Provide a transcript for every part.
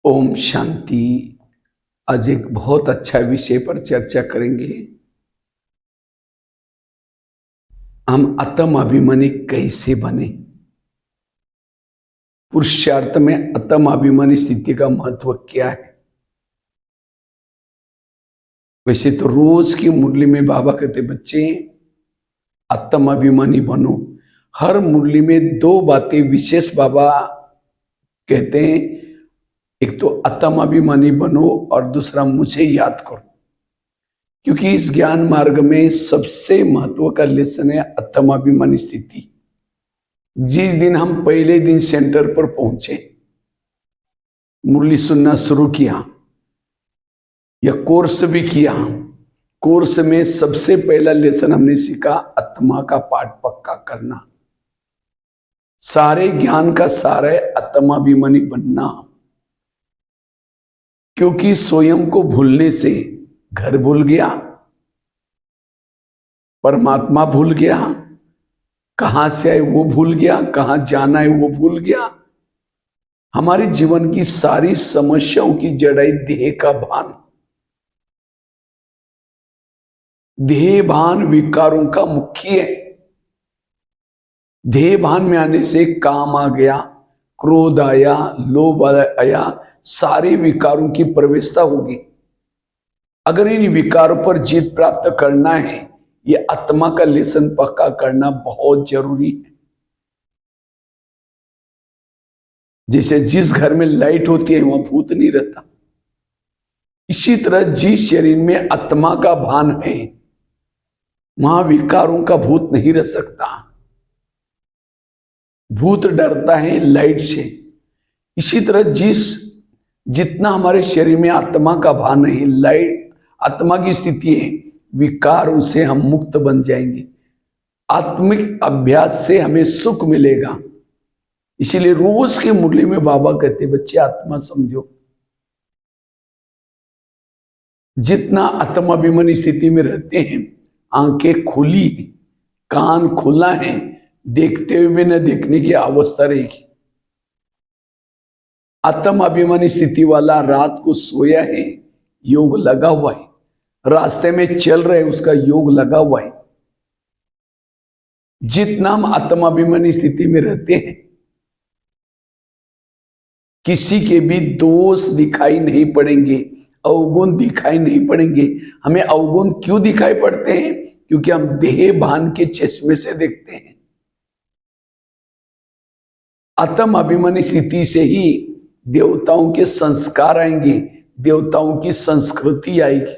ओम शांति। आज एक बहुत अच्छा विषय पर चर्चा करेंगे। हम आत्म अभिमानी कैसे बने। पुरुषार्थ में आत्म अभिमानी स्थिति का महत्व क्या है। वैसे तो रोज की मुरली में बाबा कहते बच्चे आत्म अभिमानी बनो। हर मुरली में दो बातें विशेष बाबा कहते हैं। एक तो आत्म अभिमानी बनो और दूसरा मुझे याद करो। क्योंकि इस ज्ञान मार्ग में सबसे महत्व का लेसन है आत्माभिमानी स्थिति। जिस दिन हम पहले दिन सेंटर पर पहुंचे, मुरली सुनना शुरू किया या कोर्स भी किया, कोर्स में सबसे पहला लेसन हमने सीखा आत्मा का पाठ पक्का करना। सारे ज्ञान का सार है आत्माभिमानी बनना। क्योंकि स्वयं को भूलने से घर भूल गया, परमात्मा भूल गया, कहां से आए वो भूल गया, कहां जाना है वो भूल गया। हमारे जीवन की सारी समस्याओं की जड़ है देह का भान। देह भान विकारों का मुख्य है। देह भान में आने से काम आ गया, क्रोध आया, लोभ आया, सारे विकारों की प्रवेशता होगी। अगर इन विकारों पर जीत प्राप्त करना है, ये आत्मा का लेसन पक्का करना बहुत जरूरी है। जैसे जिस घर में लाइट होती है वहां भूत नहीं रहता, इसी तरह जिस शरीर में आत्मा का भान है वहां विकारों का भूत नहीं रह सकता। भूत डरता है लाइट से। इसी तरह जितना हमारे शरीर में आत्मा का भान है, लाइट आत्मा की स्थिति है, विकारों से हम मुक्त बन जाएंगे। आत्मिक अभ्यास से हमें सुख मिलेगा। इसीलिए रोज की मुरली में बाबा कहते बच्चे आत्मा समझो। जितना आत्माभिमानी स्थिति में रहते हैं, आंखें खुली, कान खुला है, देखते हुए भी न देखने की अवस्था रहेगी। आत्म अभिमानी स्थिति वाला रात को सोया है, योग लगा हुआ है, रास्ते में चल रहे उसका योग लगा हुआ है। जितना हम आत्माभिमानी स्थिति में रहते हैं, किसी के भी दोष दिखाई नहीं पड़ेंगे, अवगुण दिखाई नहीं पड़ेंगे। हमें अवगुण क्यों दिखाई पड़ते हैं? क्योंकि हम देह भान के चश्मे से देखते हैं। आत्म अभिमानी स्थिति से ही देवताओं के संस्कार आएंगे, देवताओं की संस्कृति आएगी।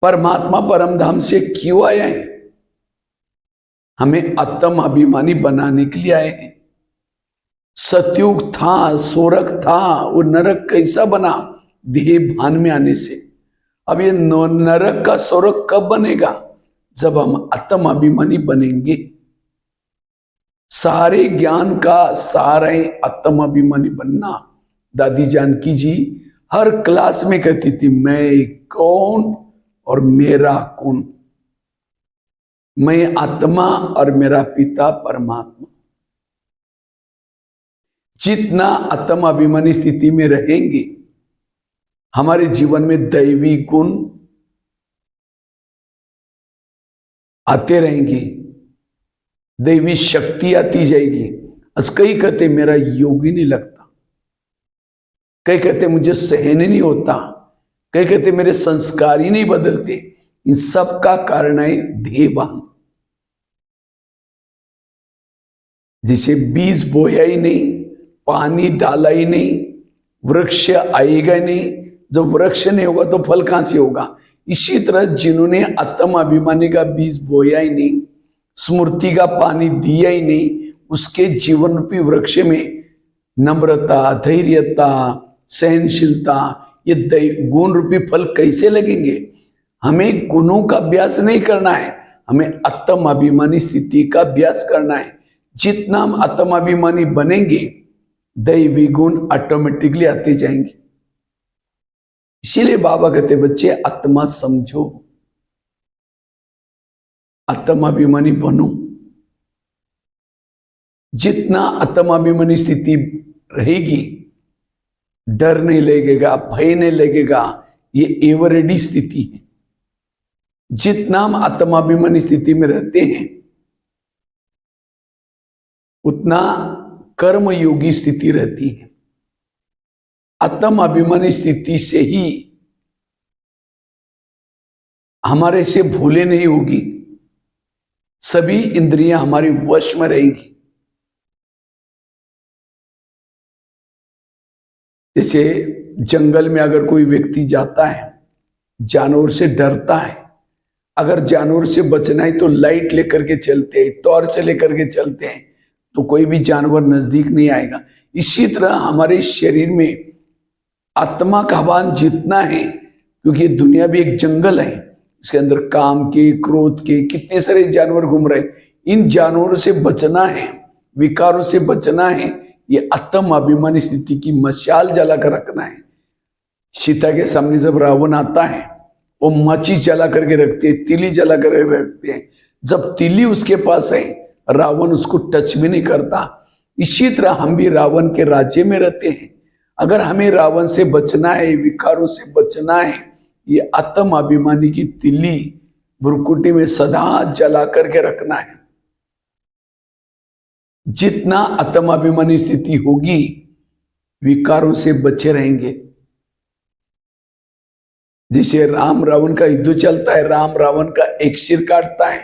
परमात्मा परमधाम से क्यों आया है? हमें आत्म अभिमानी बनाने के लिए आए हैं। सतयुग था, सोरक था, वो नरक कैसा बना? देह भान में आने से। अब ये नरक का सोरक कब बनेगा? जब हम आत्म अभिमानी बनेंगे। सारे ज्ञान का सार है आत्म अभिमानी बनना। दादी जानकी जी हर क्लास में कहती थी मैं कौन और मेरा कौन। मैं आत्मा और मेरा पिता परमात्मा। जितना आत्म अभिमानी स्थिति में रहेंगे, हमारे जीवन में दैवी गुण आते रहेंगे, दैवी शक्ति आती जाएगी। कई कहते मेरा योग ही नहीं लगता, कई कहते मुझे सहन ही नहीं होता, कई कहते मेरे संस्कार ही नहीं बदलते। इन सब का कारण है देहभान। जिसे बीज बोया ही नहीं, पानी डाला ही नहीं, वृक्ष आएगा नहीं। जब वृक्ष नहीं होगा तो फल कहां से होगा? इसी तरह जिन्होंने आत्म अभिमानी का बीज बोया ही नहीं, स्मृति का पानी दिया ही नहीं, उसके जीवन रूपी वृक्ष में नम्रता, धैर्यता, सहनशीलता, ये गुण रूपी फल कैसे लगेंगे? हमें गुणों का अभ्यास नहीं करना है, हमें आत्म अभिमानी स्थिति का अभ्यास करना है। जितना हम आत्म अभिमानी बनेंगे, दैवी गुण ऑटोमेटिकली आते जाएंगे। इसीलिए बाबा कहते बच्चे आत्मा समझो, आत्माभिमानी बनो। जितना आत्माभिमानी स्थिति रहेगी, डर नहीं लगेगा, भय नहीं लगेगा, ये एवरेडी स्थिति है। जितना हम आत्माभिमानी स्थिति में रहते हैं उतना कर्मयोगी स्थिति रहती है। आत्माभिमानी स्थिति से ही हमारे से भूले नहीं होगी, सभी इंद्रियां हमारी वश में रहेंगी। जैसे जंगल में अगर कोई व्यक्ति जाता है, जानवर से डरता है, अगर जानवर से बचना है तो लाइट लेकर के चलते हैं, टॉर्च लेकर के चलते हैं, तो कोई भी जानवर नजदीक नहीं आएगा। इसी तरह हमारे शरीर में आत्मा का आह्वान जितना है, क्योंकि ये दुनिया भी एक जंगल है, इसके अंदर काम के, क्रोध के कितने सारे जानवर घूम रहे हैं। इन जानवरों से बचना है, विकारों से बचना है, ये आत्म अभिमानी स्थिति की मशाल जला कर रखना है। सीता के सामने जब रावण आता है, वो माचिस जला करके रखते हैं, तिली जला करके रखते हैं। जब तिली उसके पास है, रावण उसको टच भी नहीं करता। इसी तरह हम भी रावण के राज्य में रहते हैं। अगर हमें रावण से बचना है, विकारों से बचना है, ये आत्म अभिमानी की तिल्ली भ्रुकुटी में सदा जला करके रखना है। जितना आत्माभिमानी स्थिति होगी, विकारों से बचे रहेंगे। जैसे राम रावण का युद्ध चलता है, राम रावण का एक सिर काटता है,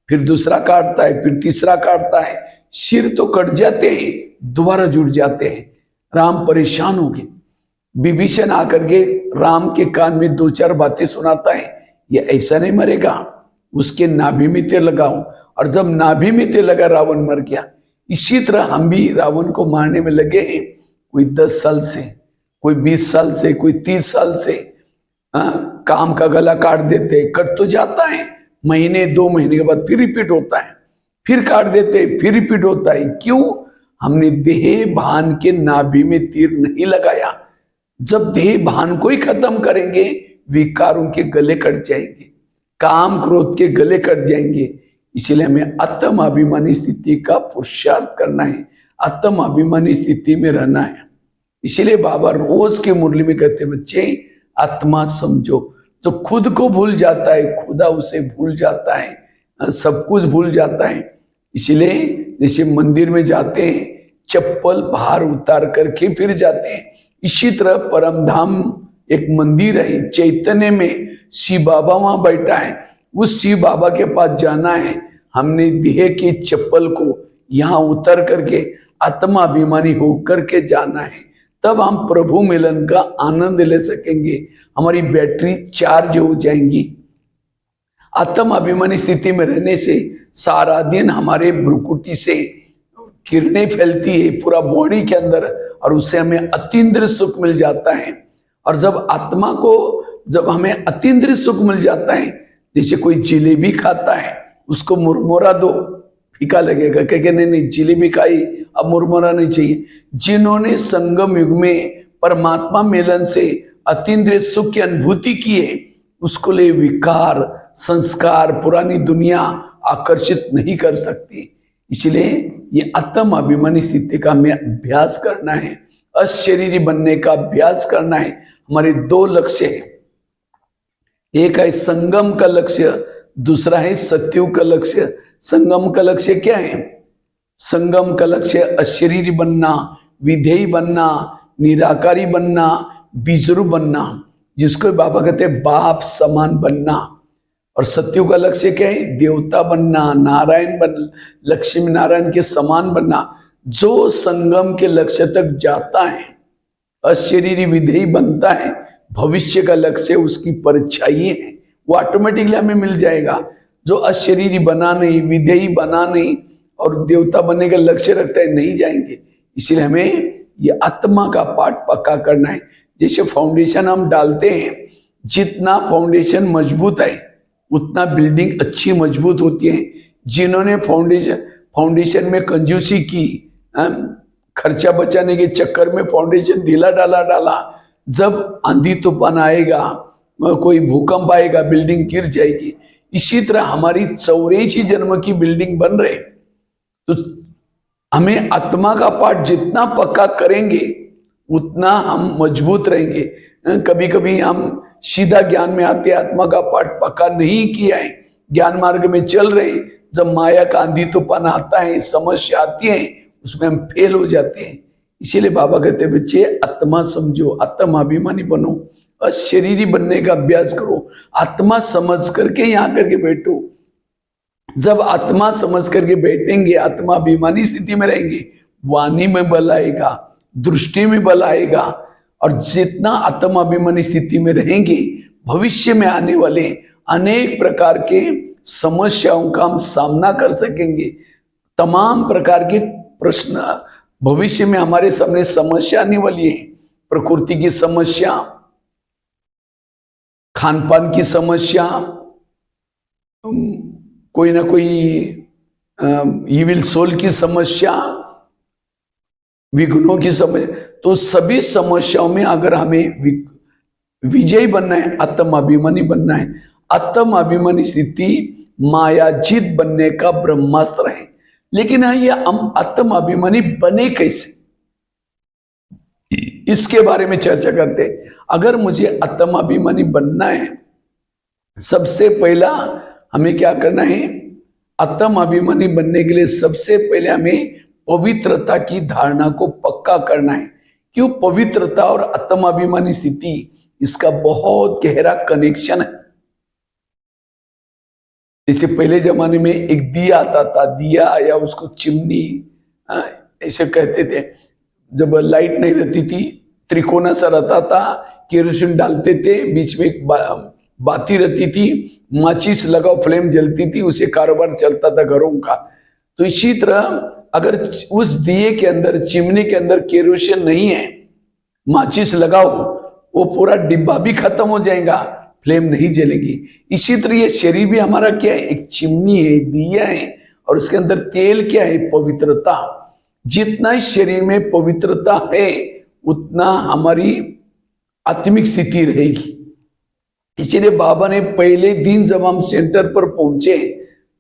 फिर दूसरा काटता है, फिर तीसरा काटता है, सिर तो कट जाते हैं, दोबारा जुड़ जाते हैं। राम परेशान हो गए। विभीषण आकर के राम के कान में दो चार बातें सुनाता है, ये ऐसा नहीं मरेगा, उसके नाभि में तेल लगाओ, और जब नाभि में तेल लगा रावण मर गया। इसी तरह हम भी रावण को मारने में लगे हैं, कोई 10 साल से, कोई 20 साल से, कोई 30 साल से। काम का गला काट देते, कट तो जाता है, महीने 2 महीने के बाद फिर रिपीट होता है, फिर काट देते, फिर रिपीट होता है। क्यों? हमने देह भान के नाभि में तीर नहीं लगाया। जब देह भान को ही खत्म करेंगे, विकारों के गले कट जाएंगे, काम क्रोध के गले कट जाएंगे। इसलिए हमें आत्म अभिमानी स्थिति का पुरुषार्थ करना है, आत्म अभिमानी स्थिति में रहना है। इसलिए बाबा रोज की मुरली में कहते हैं, बच्चे आत्मा समझो। जो खुद को भूल जाता है, खुदा उसे भूल जाता है, सब कुछ भूल जाता है। इसलिए जैसे मंदिर में जाते हैं, चप्पल बाहर उतार करके फिर जाते हैं, इसी तरह परमधाम एक मंदिर है, चैतन्य में शिव बाबा वहां बैठा है, उस शिव बाबा के पास जाना है। हमने देह की चप्पल को यहाँ उतर करके आत्मा अभिमानी होकर के जाना है, तब हम प्रभु मिलन का आनंद ले सकेंगे, हमारी बैटरी चार्ज हो जाएंगी। आत्म अभिमानी स्थिति में रहने से सारा दिन हमारे भ्रुकुटी से किरणें फैलती है पूरा बॉडी के अंदर, और उससे हमें अतीन्द्रिय सुख मिल जाता है। और जब आत्मा को, जब हमें अतीन्द्रिय सुख मिल जाता है, जैसे कोई जिलेबी खाता है, उसको मुरमुरा दो, फीका लगेगा, कहेंगे नहीं नहीं जिलेबी खाई, अब मुरमुरा नहीं चाहिए। जिन्होंने संगम युग में परमात्मा मिलन से अतीन्द्रिय सुख की अनुभूति की है, उसको ले विकार, संस्कार, पुरानी दुनिया आकर्षित नहीं कर सकती। इसलिए ये आत्म अभिमानी स्थिति का हमें अभ्यास करना है, अशरीरी बनने का अभ्यास करना है। हमारे 2 लक्ष्य है, एक है संगम का लक्ष्य, दूसरा है सत्युग का लक्ष्य। संगम का लक्ष्य क्या है? संगम का लक्ष्य अशरीरी बनना, विधेयी बनना, निराकारी बनना, बीजरू बनना, जिसको बाबा कहते हैं बाप समान बनना। और सत्युग का लक्ष्य क्या है? देवता बनना, नारायण बन, लक्ष्मी नारायण के समान बनना। जो संगम के लक्ष्य तक जाता है, अशरीरी विधेयी बनता है, भविष्य का लक्ष्य उसकी परछाई है, वो ऑटोमेटिकली हमें मिल जाएगा। जो अशरीरी बना नहीं, विधेयी बना नहीं और देवता बनने का लक्ष्य रखता है, नहीं जाएंगे। इसलिए हमें ये आत्मा का पाठ पक्का करना है। जैसे फाउंडेशन हम डालते हैं, जितना फाउंडेशन मजबूत है उतना बिल्डिंग अच्छी मजबूत होती है। जिन्होंने फाउंडेशन में कंजूसी की, खर्चा बचाने के चक्कर में फाउंडेशन ढीला डाला, जब आंधी तूफान आएगा, कोई भूकंप आएगा, बिल्डिंग गिर जाएगी। इसी तरह हमारी 84 जन्म की बिल्डिंग बन रहे, तो हमें आत्मा का पाठ जितना पक्का करेंगे उतना हम मजबूत रहेंगे। कभी कभी हम सीधा ज्ञान में आते, आत्मा का पाठ पक्का नहीं किया है, ज्ञान मार्ग में चल रहे हैं, जब माया का आंधी तूफान आता है, समस्या आती है, उसमें हम फेल हो जाते हैं। इसीलिए बाबा कहते हैं बच्चे आत्मा समझो, आत्माभिमानी बनो और शरीरी बनने का अभ्यास करो। आत्मा समझ करके यहाँ करके बैठो। जब आत्मा समझ करके बैठेंगे, आत्माभिमानी स्थिति में रहेंगे, वाणी में बल आएगा, दृष्टि में बल आएगा, और जितना आत्माभिमानी स्थिति में रहेंगे, भविष्य में आने वाले अनेक प्रकार के समस्याओं का हम सामना कर सकेंगे। तमाम प्रकार के प्रश्न भविष्य में हमारे सामने समस्या आने वाली है। प्रकृति की समस्या, खान पान की समस्या, कोई ना कोई इविल सोल की समस्या, विघ्नों की समस्या, तो सभी समस्याओं में अगर हमें विजयी बनना है, आत्माभिमानी बनना है, आत्माभिमानी स्थिति मायाजीत बनने का ब्रह्मास्त्र है। लेकिन ये हम आत्माभिमानी बने कैसे, इसके बारे में चर्चा करते हैं। अगर मुझे आत्माभिमानी बनना है, सबसे पहला हमें क्या करना है? आत्माभिमानी बनने के लिए सबसे पहले हमें पवित्रता की धारणा को पक्का करना है। क्यों? पवित्रता और आत्माभिमानी स्थिति, इसका बहुत गहरा कनेक्शन है। जैसे पहले जमाने में एक दिया आता था, दिया या उसको चिमनी ऐसे कहते थे। जब लाइट नहीं रहती थी, त्रिकोना सा रहता था, केरोसिन डालते थे, बीच में एक बाती रहती थी, माचिस लगाओ, फ्लेम जलती थी, उसे कारोबार चलता था घरों का। तो इसी तरह अगर उस दिए के अंदर, चिमनी के अंदर केरोसिन नहीं है, माचिस लगाओ, वो पूरा डिब्बा भी खत्म हो जाएगा, फ्लेम नहीं जलेगी। इसी तरह ये शरीर भी हमारा क्या है? एक चिमनी है, दिया है, और उसके अंदर तेल क्या है? पवित्रता। जितना इस शरीर में पवित्रता है, उतना हमारी आत्मिक स्थिति रहेगी। इसलिए बाबा ने पहले दिन जब हम सेंटर पर पहुंचे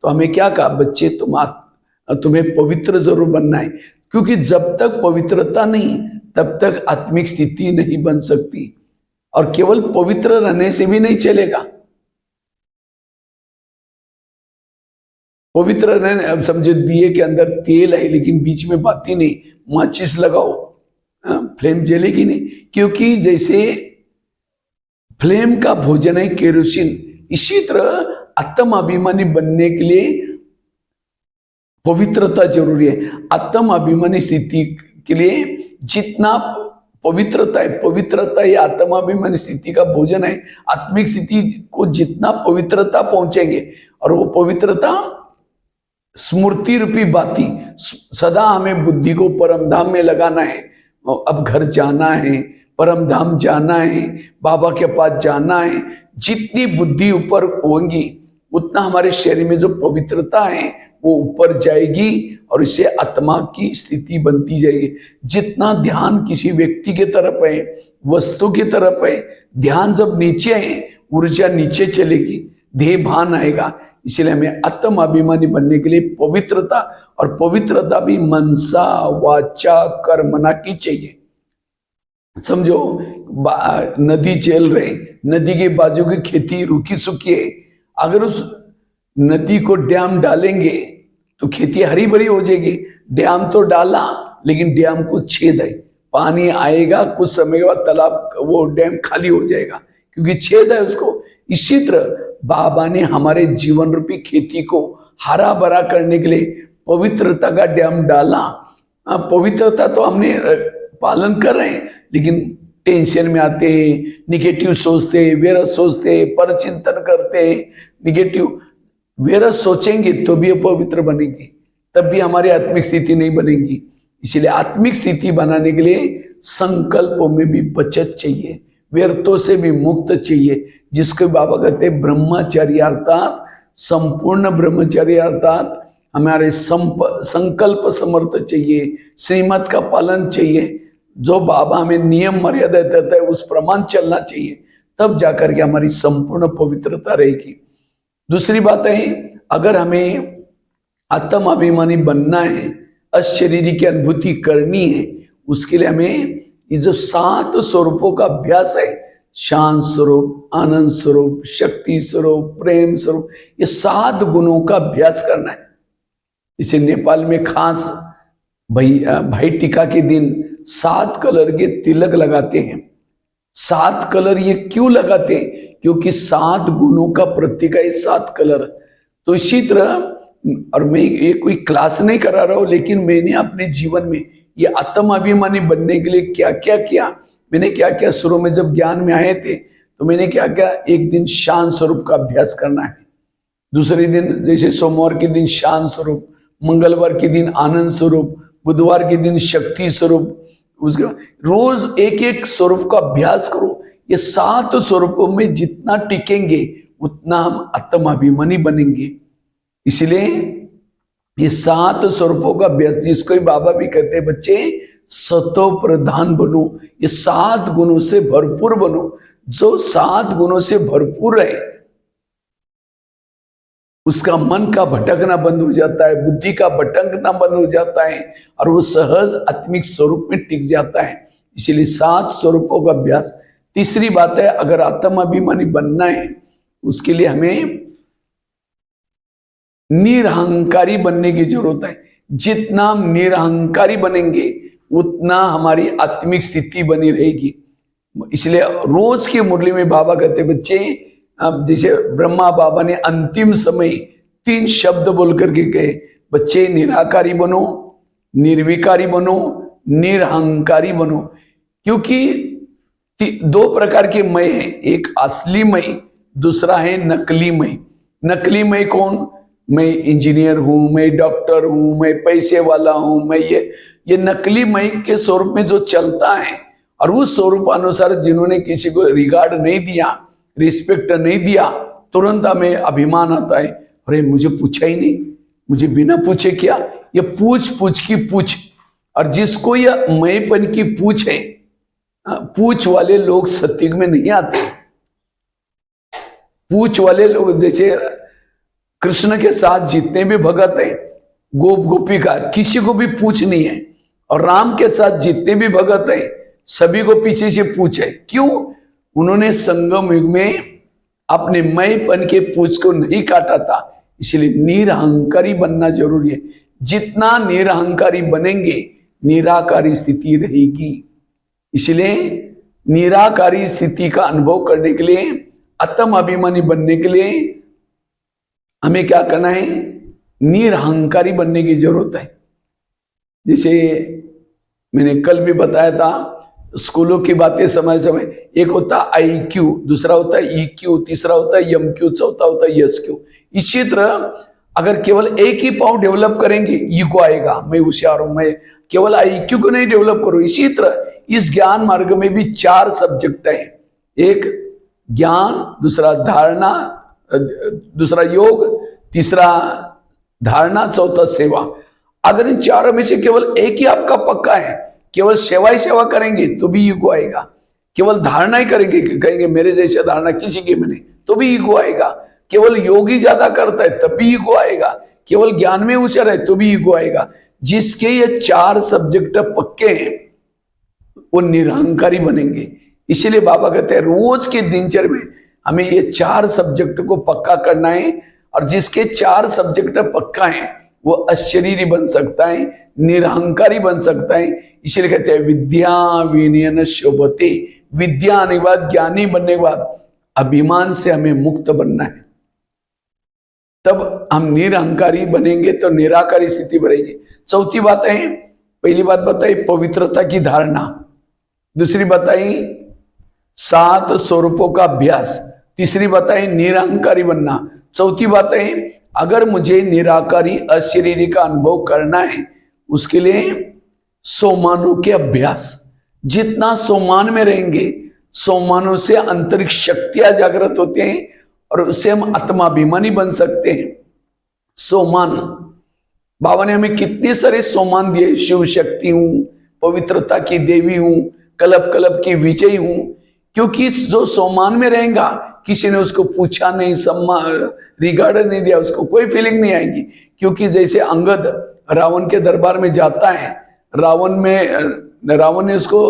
तो हमें क्या कहा? बच्चे तुम्हें पवित्र जरूर बनना है, क्योंकि जब तक पवित्रता नहीं, तब तक आत्मिक स्थिति नहीं बन सकती। और केवल पवित्र रहने से भी नहीं चलेगा। पवित्र रहने, अब समझो दिए के अंदर तेल है लेकिन बीच में बाती नहीं, माचिस लगाओ, फ्लेम जलेगी नहीं। क्योंकि जैसे फ्लेम का भोजन है केरोसिन, इसी तरह आत्माभिमानी बनने के लिए पवित्रता जरूरी है। आत्माभिमानी स्थिति के लिए जितना पवित्रता है, पवित्रता ये आत्माभिमानी स्थिति का भोजन है। आत्मिक स्थिति को जितना पवित्रता पहुंचेंगे, और वो पवित्रता स्मृति रूपी बाती, सदा हमें बुद्धि को परम धाम में लगाना है। अब घर जाना है, परम धाम जाना है, बाबा के पास जाना है। जितनी बुद्धि ऊपर होगी, उतना हमारे शरीर में जो पवित्रता है वो ऊपर जाएगी, और इससे आत्मा की स्थिति बनती जाएगी। जितना ध्यान किसी व्यक्ति के तरफ है, वस्तु की तरफ है, ध्यान जब नीचे है, ऊर्जा नीचे चलेगी, देह भान आएगा। इसलिए हमें आत्माभिमानी बनने के लिए पवित्रता, और पवित्रता भी मनसा वाचा कर्मणा की चाहिए। समझो नदी चल रही, नदी के बाजू की खेती रूखी सूखी है, अगर उस नदी को डैम डालेंगे तो खेती हरी भरी हो जाएगी। डैम तो डाला, लेकिन डैम को छेद है, पानी आएगा, कुछ समय के बाद तालाब, वो डैम खाली हो जाएगा, क्योंकि छेद है उसको। इसी तरह बाबा ने हमारे जीवन रूपी खेती को हरा भरा करने के लिए पवित्रता का डैम डाला। पवित्रता तो हमने पालन कर रहे हैं, लेकिन टेंशन में आते, निगेटिव सोचते, व्यर्थ सोचते, पर चिंतन करते, निगेटिव व्यर्थ सोचेंगे तो भी अपवित्र बनेंगे, तब भी हमारी आत्मिक स्थिति नहीं बनेगी। इसलिए आत्मिक स्थिति बनाने के लिए संकल्पों में भी बचत चाहिए, व्यर्थों से भी मुक्त चाहिए, जिसके बाबा कहते हैं ब्रह्मचर्य, अर्थात संपूर्ण ब्रह्मचर्य, अर्थात हमारे संकल्प समर्थ चाहिए, श्रीमत का पालन चाहिए। जो बाबा हमें नियम मर्यादा देता है उस प्रमाण चलना चाहिए, तब जाकर के हमारी संपूर्ण पवित्रता रहेगी। दूसरी बात है, अगर हमें आत्माभिमानी बनना है अशरीरी की अनुभूति करनी है, उसके लिए हमें ये जो 7 स्वरूपों का अभ्यास है, शांत स्वरूप, आनंद स्वरूप, शक्ति स्वरूप, प्रेम स्वरूप, ये 7 गुणों का अभ्यास करना है। इसे नेपाल में खास भाई टीका के दिन 7 कलर के तिलक लगाते हैं। 7 कलर ये क्यों लगाते हैं? क्योंकि 7 गुणों का प्रतीक है 7 कलर। तो इसी तरह, और मैं ये कोई क्लास नहीं करा रहा हूं, लेकिन मैंने अपने जीवन में ये आत्म अभिमानी बनने के लिए क्या क्या किया, मैंने क्या क्या शुरू में जब ज्ञान में आए थे तो मैंने क्या क्या, एक दिन शांत स्वरूप का अभ्यास करना है, दूसरे दिन जैसे सोमवार के दिन शांत स्वरूप, मंगलवार के दिन आनंद स्वरूप, बुधवार के दिन शक्ति स्वरूप, उसके रोज एक एक स्वरूप का अभ्यास करो। ये 7 स्वरूपों में जितना टिकेंगे उतना हम आत्माभिमानी बनेंगे। इसलिए ये 7 स्वरूपों का अभ्यास, जिसको ही बाबा भी कहते हैं बच्चे सतो प्रधान बनो, ये 7 गुणों से भरपूर बनो। जो 7 गुणों से भरपूर है उसका मन का भटकना बंद हो जाता है, बुद्धि का भटकना बंद हो जाता है, और वो सहज आत्मिक स्वरूप में टिक जाता है। इसलिए 7 स्वरूपों का अभ्यास। तीसरी बात है, अगर आत्म अभिमानी बनना है उसके लिए हमें निरहंकारी बनने की जरूरत है। जितना हम निरहंकारी बनेंगे उतना हमारी आत्मिक स्थिति बनी रहेगी। इसलिए रोज की मुरली में बाबा कहते बच्चे, जैसे ब्रह्मा बाबा ने अंतिम समय 3 शब्द बोल करके कहे, बच्चे निराकारी बनो, निर्विकारी बनो, निरहंकारी बनो। क्योंकि 2 प्रकार के मय हैं, एक असली मय, दूसरा है नकली मय। नकली मय कौन? मैं इंजीनियर हूं, मैं डॉक्टर हूं, मैं पैसे वाला हूं, मैं ये नकली मय के स्वरूप में जो चलता है, और उस स्वरूप अनुसार जिन्होंने किसी को रिगार्ड नहीं दिया, रिस्पेक्ट नहीं दिया, तुरंत हमें अभिमान आता है, अरे मुझे पूछा ही नहीं, मुझे बिना पूछे क्या। ये पूछ की पूछ, और जिसको यह मैंपन की पूछ है, पूछ वाले लोग सत्युग में नहीं आते। पूछ वाले लोग, जैसे कृष्ण के साथ जितने भी भगत हैं, गोप गोपिका, किसी को भी पूछ नहीं है, और राम के साथ जितने भी भगत हैं सभी को पीछे से पूछ है। क्यों? उन्होंने संगम युग में अपने मैंपन के पूछ को नहीं काटा था। इसलिए निरहंकारी बनना जरूरी है। जितना निरहंकारी बनेंगे निराकारी स्थिति रहेगी। इसलिए निराकारी स्थिति का अनुभव करने के लिए, आत्म अभिमानी बनने के लिए हमें क्या करना है? निरहंकारी बनने की जरूरत है। जैसे मैंने कल भी बताया था, स्कूलों की बातें समय समय, एक होता है IQ, दूसरा होता है EQ, तीसरा होता है MQ, चौथा होता है SQ। इसी तरह अगर केवल एक ही पाव डेवलप करेंगे, ईगो आएगा, मैं होशियार हूं, मैं केवल IQ को नहीं डेवलप करूं। इसी तरह इस ज्ञान मार्ग में भी 4 सब्जेक्ट हैं, एक ज्ञान, दूसरा धारणा, दूसरा योग, तीसरा धारणा, चौथा सेवा। अगर इन चारों में से केवल एक ही आपका पक्का है, केवल सेवा ही सेवा करेंगे तो भी ईगो आएगा। केवल धारणा ही करेंगे, कहेंगे मेरे जैसे धारणा किसी की भी नहीं, तो भी ईगो आएगा। केवल योगी ज्यादा करता है तब भी ईगो आएगा। केवल ज्ञान में होशियार है तो भी ईगो आएगा। जिसके ये 4 सब्जेक्ट पक्के हैं वो निरहंकारी बनेंगे। इसीलिए बाबा कहते हैं रोज के दिनचर्या में हमें ये 4 सब्जेक्ट को पक्का करना है, और जिसके 4 सब्जेक्ट पक्का है वो अशरीरी बन सकता है, निरहंकारी बन सकता है। इसलिए कहते हैं विद्या विनयन शोभते, विद्या आने के बाद, ज्ञानी बनने के बाद अभिमान से हमें मुक्त बनना है, तब हम निरहंकारी बनेंगे तो निराकारी स्थिति बढ़ेगी। चौथी बात है, पहली बात बताई पवित्रता की धारणा, दूसरी बताई 7 स्वरूपों का अभ्यास, तीसरी बताई निरहंकारी बनना, चौथी बात है अगर मुझे निराकारी अशरीरी का अनुभव करना है उसके लिए सोमानों के अभ्यास। जितना सोमान में रहेंगे, सोमानों से अंतरिक्ष शक्तियां जागृत होते हैं और उससे हम आत्माभिमानी बन सकते हैं। सोमान, बाबा ने हमें कितने सारे सोमान दिए, शिव शक्ति हूं, पवित्रता की देवी हूं, कलप कलप की विजयी हूं। क्योंकि जो सोमान में रहेगा, किसी ने उसको पूछा नहीं, सम्मान रिगार्ड नहीं दिया, उसको कोई फीलिंग नहीं आएगी। क्योंकि जैसे अंगद रावण के दरबार में जाता है, रावण ने उसको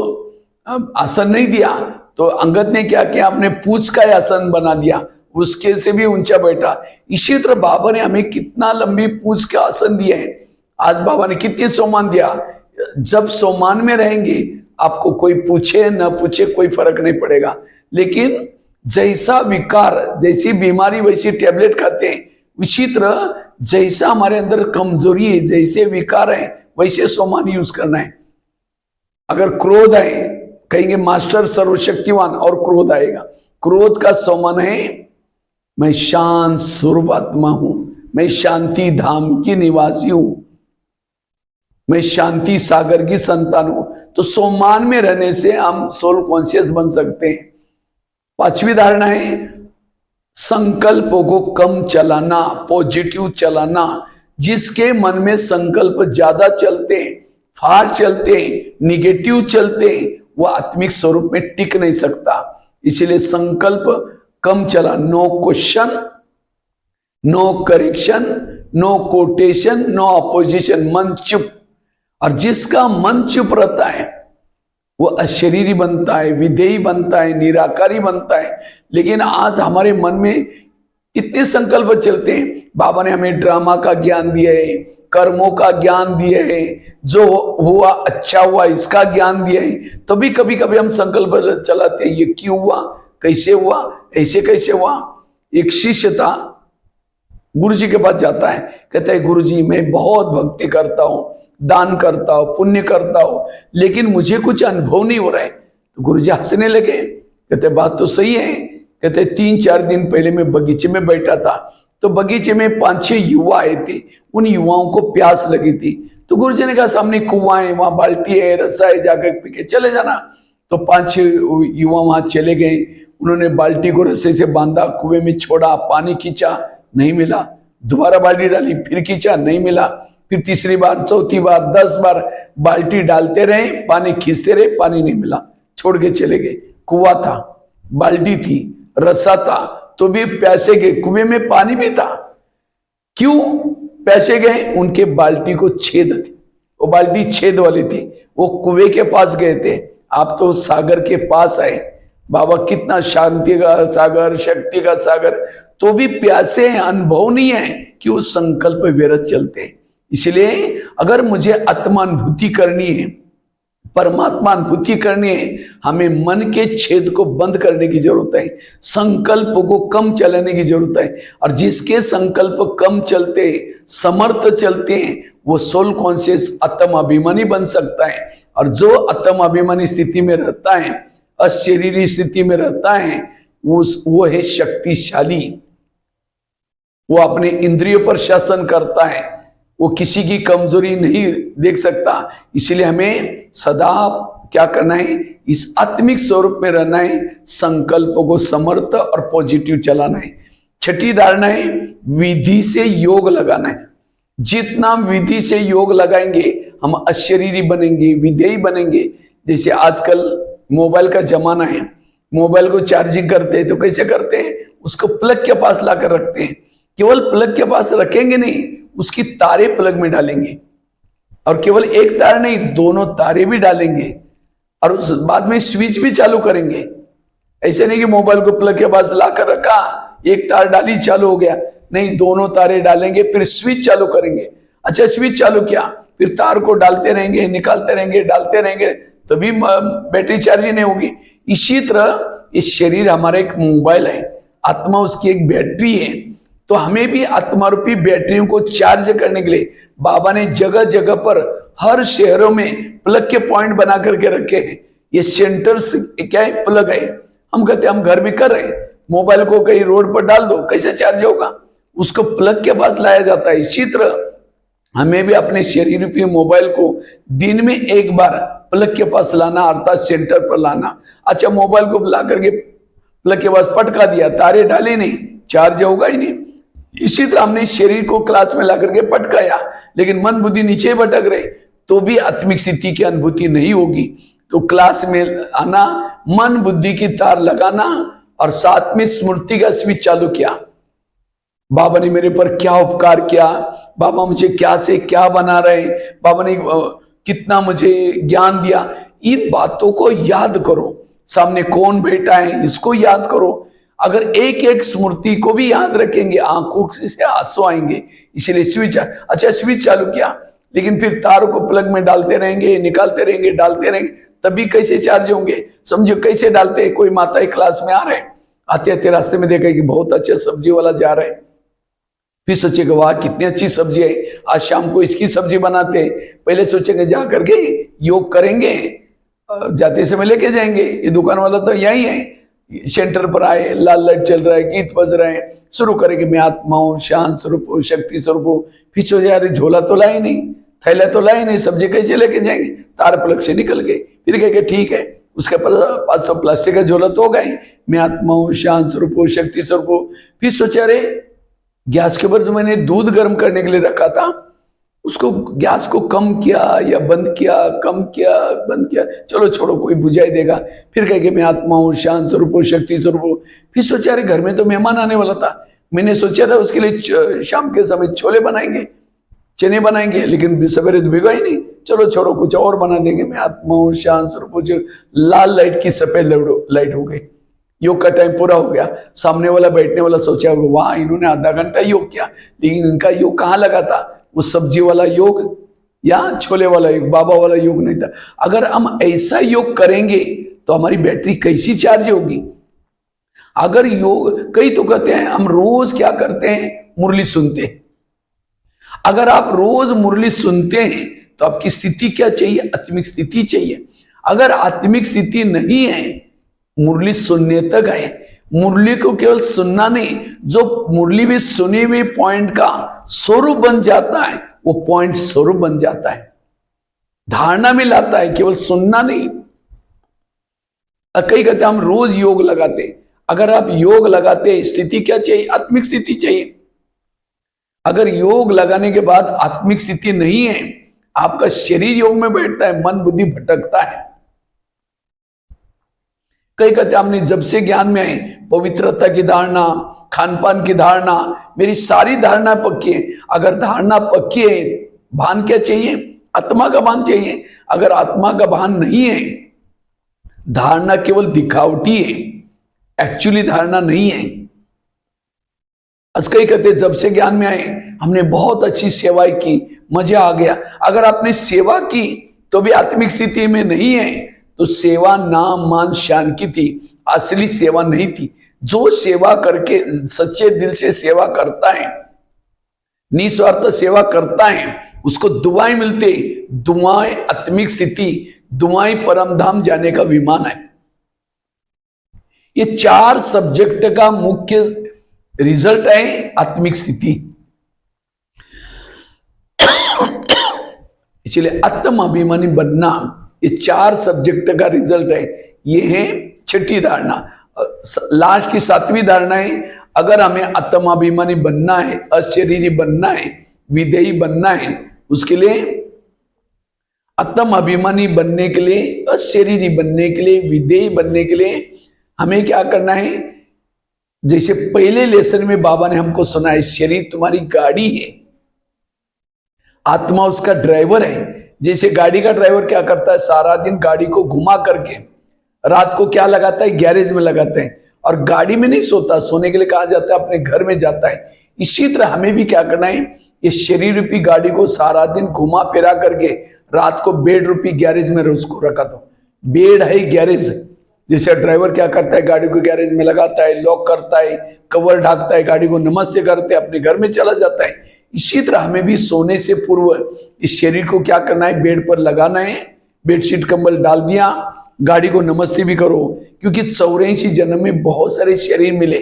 आसन नहीं दिया, तो अंगद ने क्या किया, अपने पूंछ का आसन बना दिया, उसके से भी ऊंचा बैठा। इसी तरह बाबा ने हमें कितना लंबी पूंछ का आसन दिए हैं। आज बाबा ने कितने सम्मान दिया। जब सम्मान में रहेंगे, आपको कोई पूछे न पूछे कोई फर्क नहीं पड़ेगा। लेकिन जैसा विकार, जैसी बीमारी वैसी टैबलेट खाते हैं, उसी तरह जैसा हमारे अंदर कमजोरी है, जैसे विकार है, वैसे सम्मान यूज करना है। अगर क्रोध है, कहेंगे मास्टर सर्वशक्तिवान, और क्रोध आएगा। क्रोध का सम्मान है, मैं शांत स्वरूप आत्मा हूं, मैं शांति धाम की निवासी हूं, मैं शांति सागर की संतान हूं। तो सम्मान में रहने से हम सोल कॉन्शियस बन सकते हैं। पांचवी धारणा है, संकल्पों को कम चलाना, पॉजिटिव चलाना। जिसके मन में संकल्प ज्यादा चलते हैं, फार चलते हैं, निगेटिव चलते हैं, वह आत्मिक स्वरूप में टिक नहीं सकता। इसलिए संकल्प कम चला। No question, no correction, no quotation, no opposition, मन चुप। और जिसका मन चुप रहता है वो अशरीरी बनता है, विधेयी बनता है, निराकारी बनता है। लेकिन आज हमारे मन में इतने संकल्प चलते हैं। बाबा ने हमें ड्रामा का ज्ञान दिया है, कर्मों का ज्ञान दिया है, जो हुआ अच्छा हुआ इसका ज्ञान दिया है। तो भी कभी कभी हम संकल्प चलाते हैं, ये क्यों हुआ, कैसे हुआ, ऐसे कैसे हुआ। एक शिष्य था, गुरु जी के पास जाता है, कहता है गुरु जी मैं बहुत भक्ति करता हूं, दान करता हूं, पुण्य करता हूं, लेकिन मुझे कुछ अनुभव नहीं हो रहा है। तो गुरु जी हंसने लगे, कहते बात तो सही है। कहते 3-4 दिन पहले मैं बगीचे में बैठा था, तो बगीचे में 5-6 युवा आए थे। उन युवाओं को प्यास लगी थी, तो गुरु जी ने कहा सामने कुआं है, वहां बाल्टी है, रस्सा है, जाकर पी के चले जाना। तो 5-6 युवा वहां चले गए। उन्होंने बाल्टी को रस्से से बांधा, कुएं में छोड़ा, पानी खींचा, नहीं मिला। दोबारा बाल्टी डाली, फिर खींचा, नहीं मिला। फिर तीसरी बार, चौथी बार, 10 बार बाल्टी डालते रहे, पानी खींचते रहे, पानी नहीं मिला, छोड़ के चले गए। कुआं था, बाल्टी थी, रस्सा था, तो भी प्यासे गए। कुएं में पानी भी था, क्यों प्यासे गए? उनके बाल्टी को छेद थी, वो बाल्टी छेद वाली थी। वो कुएं के पास गए थे, आप तो सागर के पास आए। बाबा कितना शांति का सागर, शक्ति का सागर, तो भी प्यासे हैं, अनुभव नहीं है कि वो संकल्प व्यर्थ चलते हैं। इसलिए अगर मुझे आत्मानुभूति करनी है, परमात्मा अनुभूति करनी है, हमें मन के छेद को बंद करने की जरूरत है, संकल्प को कम चलाने की जरूरत है। और जिसके संकल्प कम चलते, समर्थ चलते हैं, वो सोल कॉन्शियस आत्म अभिमानी बन सकता है। और जो आत्म अभिमानी स्थिति में रहता है, अशरीरी स्थिति में रहता है, वो है शक्तिशाली। वो अपने इंद्रियों पर शासन करता है, वो किसी की कमजोरी नहीं देख सकता। इसलिए हमें सदा क्या करना है, इस आत्मिक स्वरूप में रहना है, संकल्पों को समर्थ और पॉजिटिव चलाना है। छठी धारणा है, विधि से योग लगाना है। जितना विधि से योग लगाएंगे, हम अशरीरी बनेंगे, विधेयी बनेंगे। जैसे आजकल मोबाइल का जमाना है, मोबाइल को चार्जिंग करते हैं तो कैसे करते हैं, उसको प्लग के पास लाकर रखते हैं। केवल प्लग के पास रखेंगे नहीं, उसकी तारे प्लग में डालेंगे, और केवल एक तार नहीं, दोनों तारे भी डालेंगे, और उस बाद में स्विच भी चालू करेंगे। ऐसे नहीं कि मोबाइल को प्लग के पास लाकर रखा, एक तार डाली, चालू हो गया, नहीं, दोनों तारे डालेंगे, फिर स्विच चालू करेंगे। अच्छा, स्विच चालू किया, फिर तार को डालते रहेंगे, निकालते रहेंगे, डालते रहेंगे, तो भी बैटरी चार्ज ही नहीं होगी। इसी तरह इस शरीर हमारा एक मोबाइल है, आत्मा उसकी एक बैटरी है। तो हमें भी आत्मा रूपी बैटरियों को चार्ज करने के लिए बाबा ने जगह जगह पर, हर शहरों में प्लग के पॉइंट बना करके रखे हैं। ये सेंटर्स क्या है, प्लग है। हम कहते हैं हम घर में कर रहे हैं, मोबाइल को कहीं रोड पर डाल दो, कैसे चार्ज होगा? उसको प्लग के पास लाया जाता है। इसी तरह हमें भी अपने शरीर रूपी मोबाइल को दिन में एक बार प्लग के पास लाना, अर्थात सेंटर पर लाना। अच्छा, मोबाइल को ला करके प्लग के पास पटका दिया, तारे डाली नहीं, चार्ज होगा ही नहीं। इसी तरह हमने शरीर को क्लास में ला करके पटकाया, लेकिन मन बुद्धि नीचे भटक रहे, तो भी आत्मिक स्थिति की अनुभूति नहीं होगी। तो क्लास में आना, मन बुद्धि की तार लगाना, और साथ में स्मृति का स्विच चालू किया। बाबा ने मेरे पर क्या उपकार किया, बाबा मुझे क्या से क्या बना रहे, बाबा ने कितना मुझे ज्ञान दिया। इन बातों को याद करो। सामने कौन बैठा है इसको याद करो। अगर एक एक स्मृति को भी याद रखेंगे आंखों से आंसू आएंगे। इसलिए स्विच, अच्छा स्विच चालू किया, लेकिन फिर तार को प्लग में डालते रहेंगे, निकालते रहेंगे, डालते रहेंगे, तभी कैसे चार्ज होंगे? समझो कैसे डालते हैं। कोई माता क्लास में आ रहे, आते आते रास्ते में देखा कि बहुत अच्छा सब्जी वाला जा रहा है, फिर सोचेगा वाह कितनी अच्छी सब्जी है, आज शाम को इसकी सब्जी बनाते हैं। पहले सोचेंगे जा करके योग करेंगे, जाते समय लेके जाएंगे। ये दुकान वाला तो यही है, सेंटर पर आए, लाल लाइट चल रहा है, गीत बज रहे हैं, शुरू करेंगे मैं आत्मा हूं, शांत स्वरूप हूं, शक्ति स्वरूप हूं। फिर सोचे यार झोला तो लाई नहीं, थैला तो लाई नहीं, सब्जी कैसे लेके जाएंगे? तार प्लग से निकल गए। फिर कहेंगे ठीक है, उसके पास तो प्लास्टिक का झोला तो होगा ही, मैं आत्मा हूं, शांत स्वरूप हूं, शक्ति स्वरूप हूं। फिर सोचा अरे गैस के ऊपर जो मैंने दूध गर्म करने के लिए रखा था, उसको गैस को कम किया या बंद किया, कम किया बंद किया, चलो छोड़ो कोई बुझाई देगा। फिर कहेंगे मैं आत्मा हूं, शांत स्वरूप हूं, शक्ति स्वरूप हूं। फिर सोचा अरे घर में तो मेहमान आने वाला था, मैंने सोचा था उसके लिए शाम के समय छोले बनाएंगे, चने बनाएंगे, लेकिन सवेरे तो भिगो ही नहीं, चलो छोड़ो कुछ और बना देंगे। मैं आत्मा हूं, शांत स्वरूप हूं। लाल लाइट की सफेद लाइट हो गई, योग का टाइम पूरा हो गया। सामने वाला बैठने वाला सोचा वाह इन्होंने आधा घंटा योग किया, लेकिन इनका योग कहाँ लगा था? वो सब्जी वाला योग या छोले वाला योग, बाबा वाला योग नहीं था। अगर हम ऐसा योग करेंगे तो हमारी बैटरी कैसी चार्ज होगी? अगर योग, कई तो कहते हैं हम रोज क्या करते हैं, मुरली सुनते हैं। अगर आप रोज मुरली सुनते हैं तो आपकी स्थिति क्या चाहिए? आत्मिक स्थिति चाहिए। अगर आत्मिक स्थिति नहीं है, मुरली सुनने तक है। मुरली को केवल सुनना नहीं, जो मुरली में सुने हुए पॉइंट का स्वरूप बन जाता है, वो पॉइंट स्वरूप बन जाता है, धारणा में लाता है, केवल सुनना नहीं। कई कहते हम रोज योग लगाते, अगर आप योग लगाते, स्थिति क्या चाहिए? आत्मिक स्थिति चाहिए। अगर योग लगाने के बाद आत्मिक स्थिति नहीं है, आपका शरीर योग में बैठता है, मन बुद्धि भटकता है। कई कहते हमने जब से ज्ञान में आए, पवित्रता की धारणा, खान पान की धारणा, मेरी सारी धारणा पक्की है। अगर धारणा पक्की है, भान क्या चाहिए? आत्मा का भान चाहिए। अगर आत्मा का भान नहीं है, धारणा केवल दिखावटी है, एक्चुअली धारणा नहीं है। कई कहते जब से ज्ञान में आए हमने बहुत अच्छी सेवाएं की, मजा आ गया। अगर आपने सेवा की तो भी आत्मिक स्थिति में नहीं है, तो सेवा नाम मान शान की थी, असली सेवा नहीं थी। जो सेवा करके सच्चे दिल से सेवा करता है, निस्वार्थ सेवा करता है, उसको दुआएं मिलते। दुआएं आत्मिक स्थिति, दुआएं परम धाम जाने का विमान है। ये 4 सब्जेक्ट का मुख्य रिजल्ट है आत्मिक स्थिति। इसलिए आत्माभिमानी बनना, ये 4 सब्जेक्ट का रिजल्ट है। ये है छठी धारणा। लास्ट की 7वीं धारणा है, अगर हमें आत्माभिमानी बनना है, अशरीरी बनना है, विधेयी बनना है, उसके लिए आत्माभिमानी बनने के लिए, अशरीरी बनने के लिए, विधेयी बनने के लिए हमें क्या करना है? जैसे पहले लेसन में बाबा ने हमको सुनाया, शरीर तुम्हारी गाड़ी है, आत्मा उसका ड्राइवर है। जैसे गाड़ी का ड्राइवर क्या करता है? सारा दिन गाड़ी को घुमा करके रात को क्या लगाता है? गैरेज में लगाते हैं, और गाड़ी में नहीं सोता, सोने के लिए कहा जाता है अपने घर में जाता है। इसी तरह हमें भी क्या करना है? ये शरीर रूपी गाड़ी को सारा दिन घुमा फिरा करके रात को बेड रूपी गैरेज में उसको रखा दो। बेड है गैरेज। जैसे ड्राइवर क्या करता है? गाड़ी को गैरेज में लगाता है, लॉक करता है, कवर ढाकता है, गाड़ी को नमस्ते करते अपने घर में चला जाता है। इसी तरह हमें भी सोने से पूर्व इस शरीर को क्या करना है? बेड पर लगाना है। बेडशीट कंबल डाल दिया, गाड़ी को नमस्ते भी करो, क्योंकि 84 जन्म में बहुत सारे शरीर मिले,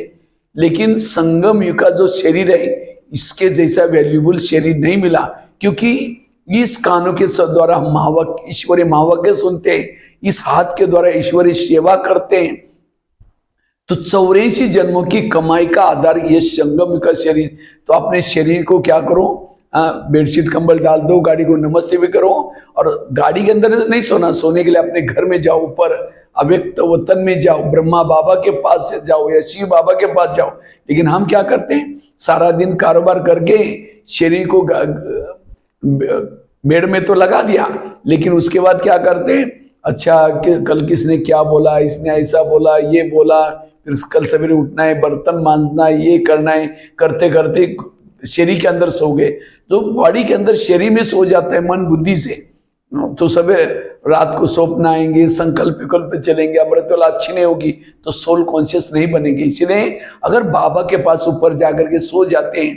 लेकिन संगम युग का जो शरीर है, इसके जैसा वैल्यूबल शरीर नहीं मिला। क्योंकि इस कानों के द्वारा हम ईश्वरीय महावाक्य सुनते हैं, इस हाथ के द्वारा ईश्वरीय सेवा करते हैं। तो 84 जन्मों की कमाई का आधार ये संगम का शरीर। तो अपने शरीर को क्या करो? बेडशीट कंबल डाल दो, गाड़ी को नमस्ते भी करो, और गाड़ी के अंदर नहीं सोना, सोने के लिए अपने घर में जाओ, ऊपर अव्यक्त वतन में जाओ, ब्रह्मा बाबा के पास से जाओ या शिव बाबा के पास जाओ। लेकिन हम क्या करते हैं, सारा दिन कारोबार करके शरीर को बेड में तो लगा दिया, लेकिन उसके बाद क्या करते हैं, अच्छा कल किसने क्या बोला, इसने ऐसा बोला, ये बोला, फिर कल सवेरे उठना है, बर्तन मांजना है, ये करना है, करते करते शरीर के अंदर सो गए। तो बॉडी के अंदर शरीर में सो जाता है मन बुद्धि से, तो सवेरे रात को स्वप्न आएंगे, संकल्प विकल्प पे चलेंगे, अमृत वाला अच्छी नहीं होगी तो सोल कॉन्शियस नहीं बनेगी। इसलिए अगर बाबा के पास ऊपर जाकर के सो जाते हैं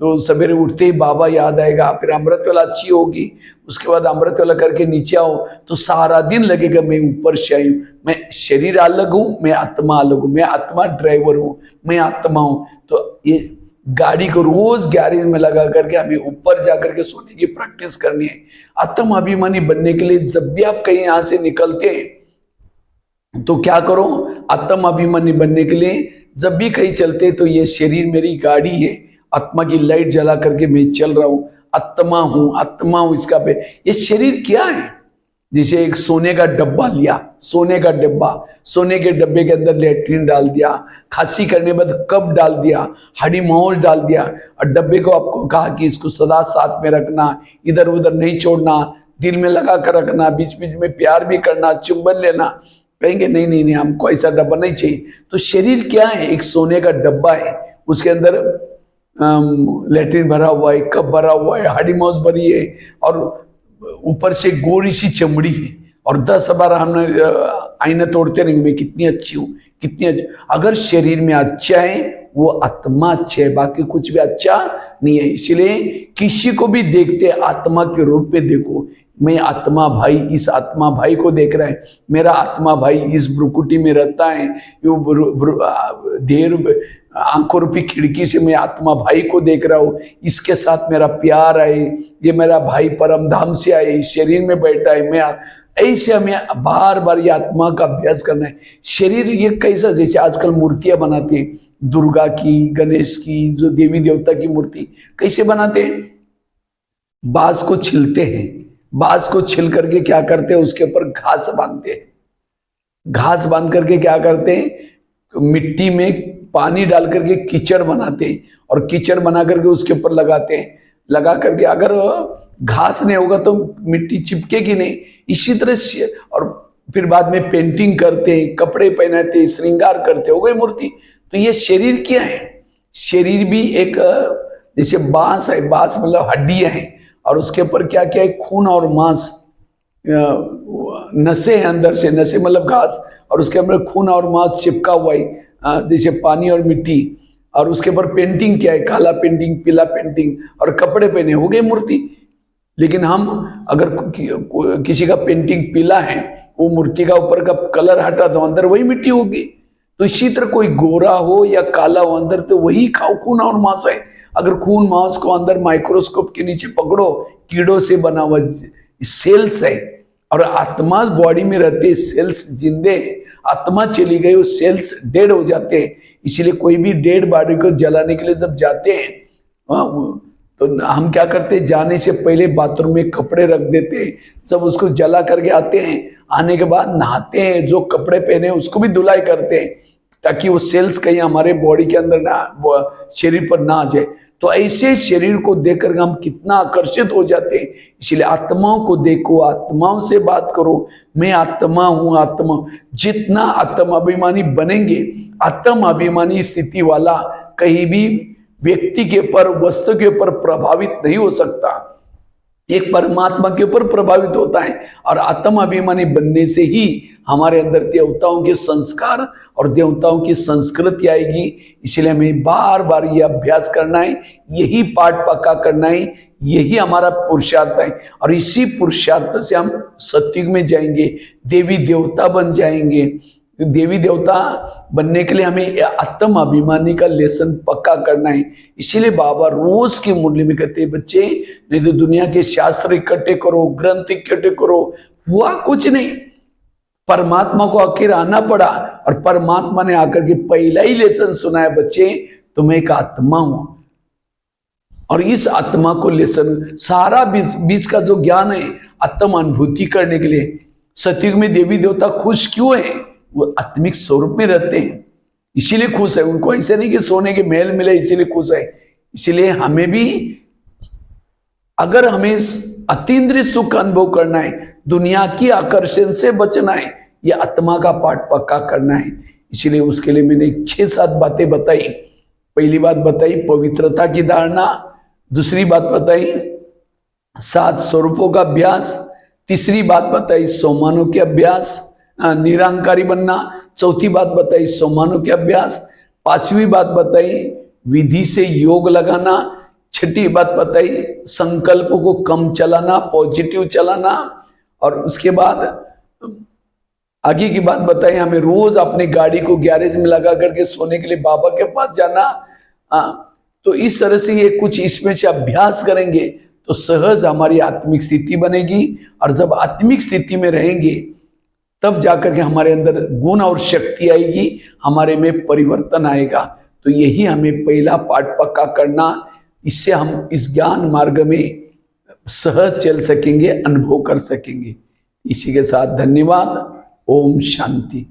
तो सवेरे उठते ही बाबा याद आएगा, फिर अमृत वाला अच्छी होगी, उसके बाद अमृत वाला करके नीचे आओ तो सारा दिन लगेगा मैं ऊपर से आई हूँ, मैं शरीर अलग हूँ, मैं आत्मा अलग हूँ, मैं आत्मा ड्राइवर हूँ, मैं आत्मा हूँ। तो ये गाड़ी को रोज गैरेज में लगा करके हमें ऊपर जाकर के सोने की प्रैक्टिस करनी है। आत्म अभिमानी बनने के लिए जब भी आप कहीं यहां से निकलते हैं तो क्या करो, आत्म अभिमानी बनने के लिए जब भी कहीं चलते तो ये शरीर मेरी गाड़ी है, आत्मा की लाइट जला करके मैं चल रहा हूं, आत्मा हूं इसका पे। ये शरीर क्या है, जैसे एक सोने का डब्बा लिया, सोने का डब्बा, सोने के डब्बे के अंदर लेट्रिन डाल दिया, खांसी करने बाद कप डाल दिया, हडी माउस डाल दिया, और डब्बे को आपको कहा कि इसको सदा साथ में रखना, इधर उधर नहीं छोड़ना, दिल में लगा कर रखना, बीच बीच में प्यार भी करना, चुंबन लेना। कहेंगे नहीं नहीं नहीं, हमको ऐसा डब्बा नहीं चाहिए। तो शरीर क्या है, एक सोने का डब्बा है, उसके अंदर लेट्रिन भरा हुआ है, कप भरा हुआ है, हडी माउस भरी है, और ऊपर से गोरी सी चमड़ी है, और 10 बार हमने आईना तोड़ते रहेंगे, मैं कितनी अच्छी हूँ, कितनी अच्छी। अगर शरीर में अच्छा है वो आत्मा अच्छा है, बाकी कुछ भी अच्छा नहीं है। इसलिए किसी को भी देखते आत्मा के रूप में देखो। मैं आत्मा भाई इस आत्मा भाई को देख रहा है, मेरा आत्मा भाई इस भ्रुकुटी में रहता है, देर आंखों रूपी खिड़की से मैं आत्मा भाई को देख रहा हूँ, इसके साथ मेरा प्यार है, ये मेरा भाई परम धाम से आए, इस शरीर में बैठा है, मैं ऐसे हमें बार बार ये आत्मा का अभ्यास करना है। शरीर ये कैसा, जैसे आजकल मूर्तियां बनाते हैं, दुर्गा की, गणेश की, जो देवी देवता की मूर्ति कैसे बनाते हैं, बांस को छिलते हैं, बांस को छिल करके क्या करते हैं, उसके ऊपर घास बांधते हैं, घास बांध करके क्या करते हैं, मिट्टी में पानी डाल करके कीचड़ बनाते हैं, और कीचड़ बना करके उसके ऊपर लगाते हैं, लगा करके अगर घास नहीं होगा तो मिट्टी चिपकेगी नहीं। इसी तरह से, और फिर बाद में पेंटिंग करते हैं, कपड़े पहनाते हैं, श्रृंगार करते, हो गई मूर्ति। तो ये शरीर क्या है, शरीर भी एक जैसे बांस है, बांस मतलब हड्डियां हैं, और उसके ऊपर क्या क्या है, खून और मांस, नसें हैं अंदर से, नसें मतलब घास, और उसके अंदर खून और मांस चिपका हुआ है, जैसे पानी और मिट्टी, और उसके ऊपर पेंटिंग क्या है, काला पेंटिंग, पीला पेंटिंग, और कपड़े पहने, हो गए मूर्ति। लेकिन हम अगर किसी का पेंटिंग पीला है, वो मूर्ति का ऊपर का कलर हटा तो अंदर वही मिट्टी होगी। तो इसी तरह कोई गोरा हो या काला हो, अंदर तो वही खून और मांस है। अगर खून मांस को अंदर माइक्रोस्कोप के नीचे पकड़ो, कीड़ों से बना हुआ सेल्स है, और आत्मा बॉडी में रहते हैं, सेल्स जिंदे हैं, आत्मा चली गई वो सेल्स डेड हो जाते हैं। इसीलिए कोई भी डेड बॉडी को जलाने के लिए जब जाते हैं तो हम क्या करते हैं, जाने से पहले बाथरूम में कपड़े रख देते हैं, जब उसको जला करके आते हैं, आने के बाद नहाते हैं, जो कपड़े पहने उसको भी धुलाई करते हैं, ताकि वो सेल्स कहीं हमारे बॉडी के अंदर ना, शरीर पर ना आ जाए। तो ऐसे शरीर को देखकर हम कितना आकर्षित हो जाते हैं। इसलिए आत्माओं को देखो, आत्माओं से बात करो, मैं आत्मा हूं, आत्मा। जितना आत्म अभिमानी बनेंगे, आत्म अभिमानी स्थिति वाला कहीं भी व्यक्ति के ऊपर, वस्तु के ऊपर प्रभावित नहीं हो सकता, एक परमात्मा के ऊपर प्रभावित होता है। और आत्म अभिमानी बनने से ही हमारे अंदर देवताओं के संस्कार और देवताओं की संस्कृति आएगी। इसलिए हमें बार बार ये अभ्यास करना है, यही पाठ पक्का करना है, यही हमारा पुरुषार्थ है। और इसी पुरुषार्थ से हम सत्युग में जाएंगे, देवी देवता बन जाएंगे। देवी देवता बनने के लिए हमें आत्म अभिमानी का लेसन पक्का करना है। इसीलिए बाबा रोज की मुरली में कहते हैं, बच्चे नहीं तो दुनिया के शास्त्र इकट्ठे करो, ग्रंथ इकट्ठे करो, हुआ कुछ नहीं। परमात्मा को आखिर आना पड़ा, और परमात्मा ने आकर के पहला ही लेसन सुनाया, बच्चे तुम एक आत्मा हो। और इस आत्मा को लेसन, सारा बीच का जो ज्ञान है आत्म अनुभूति करने के लिए। सतयुग में देवी देवता खुश क्यों है, वो आत्मिक स्वरूप में रहते हैं, इसीलिए खुश है। उनको ऐसे नहीं कि सोने के महल मिले इसीलिए खुश है। इसीलिए हमें भी, अगर हमें अतीन्द्रिय सुख अनुभव करना है, दुनिया की आकर्षण से बचना है, यह आत्मा का पाठ पक्का करना है। इसीलिए उसके लिए मैंने 6-7 बातें बताई। पहली बात बताई पवित्रता की धारणा, दूसरी बात बताई 7 स्वरूपों का अभ्यास, तीसरी बात बताई सोमानों के अभ्यास, निरंकारी बनना, चौथी बात बताई सोमानों के अभ्यास, पांचवी बात बताई विधि से योग लगाना, छठी बात बताई संकल्प को कम चलाना, पॉजिटिव चलाना, और उसके बाद आगे की बात बताई हमें रोज अपनी गाड़ी को गैरेज में लगा करके सोने के लिए बाबा के पास जाना। तो इस तरह से ये कुछ इसमें से अभ्यास करेंगे तो सहज हमारी आत्मिक स्थिति बनेगी, और जब आत्मिक स्थिति में रहेंगे तब जाकर के हमारे अंदर गुण और शक्ति आएगी, हमारे में परिवर्तन आएगा। तो यही हमें पहला पाठ पक्का करना, इससे हम इस ज्ञान मार्ग में सहज चल सकेंगे, अनुभव कर सकेंगे। इसी के साथ धन्यवाद। ओम शांति।